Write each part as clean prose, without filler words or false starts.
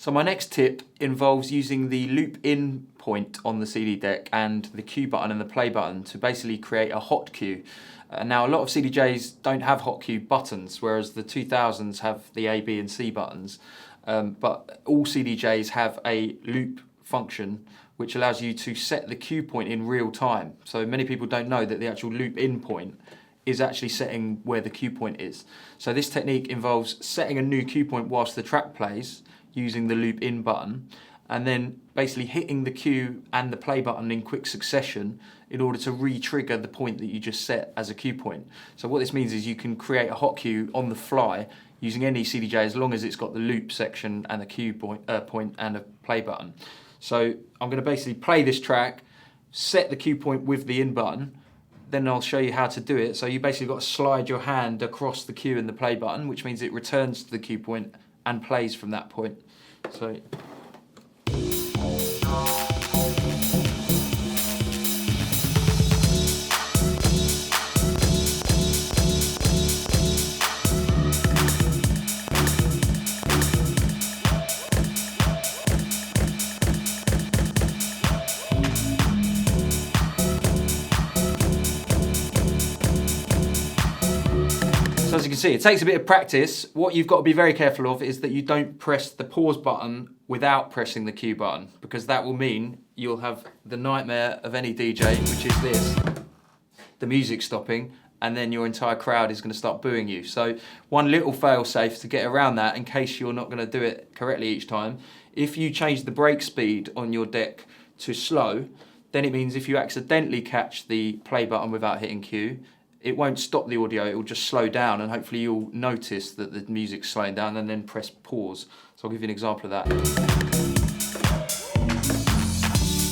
So my next tip involves using the loop in point on the CD deck and the cue button and the play button to basically create a hot cue. Now a lot of CDJs don't have hot cue buttons, whereas the 2000s have the A, B and C buttons. But all CDJs have a loop function which allows you to set the cue point in real time. So many people don't know that the actual loop in point is actually setting where the cue point is. So this technique involves setting a new cue point whilst the track plays using the loop in button, and then basically hitting the cue and the play button in quick succession in order to re-trigger the point that you just set as a cue point. So what this means is you can create a hot cue on the fly using any CDJ as long as it's got the loop section and the cue point and a play button. So I'm going to basically play this track, set the cue point with the in button, then I'll show you how to do it. So you basically got to slide your hand across the cue and the play button, which means it returns to the cue point and plays from that point. So as you can see, it takes a bit of practice. What you've got to be very careful of is that you don't press the pause button without pressing the cue button, because that will mean you'll have the nightmare of any DJ, which is this, the music stopping, and then your entire crowd is going to start booing you. So one little fail-safe to get around that, in case you're not going to do it correctly each time, if you change the break speed on your deck to slow, then it means if you accidentally catch the play button without hitting cue, it won't stop the audio, it will just slow down, and hopefully you'll notice that the music's slowing down and then press pause. So I'll give you an example of that.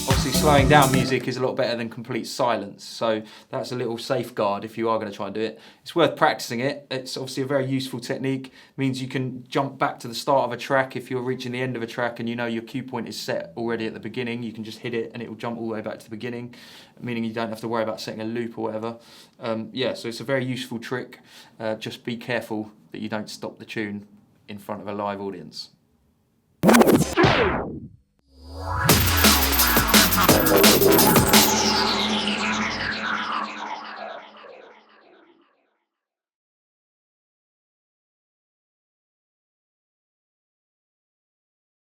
Obviously slowing down music is a lot better than complete silence, so that's a little safeguard if you are going to try and do it. It's worth practicing it. It's obviously a very useful technique. It means you can jump back to the start of a track if you're reaching the end of a track and you know your cue point is set already at the beginning. You can just hit it and it will jump all the way back to the beginning, meaning you don't have to worry about setting a loop or whatever. Yeah, so it's a very useful trick. Just be careful that you don't stop the tune in front of a live audience.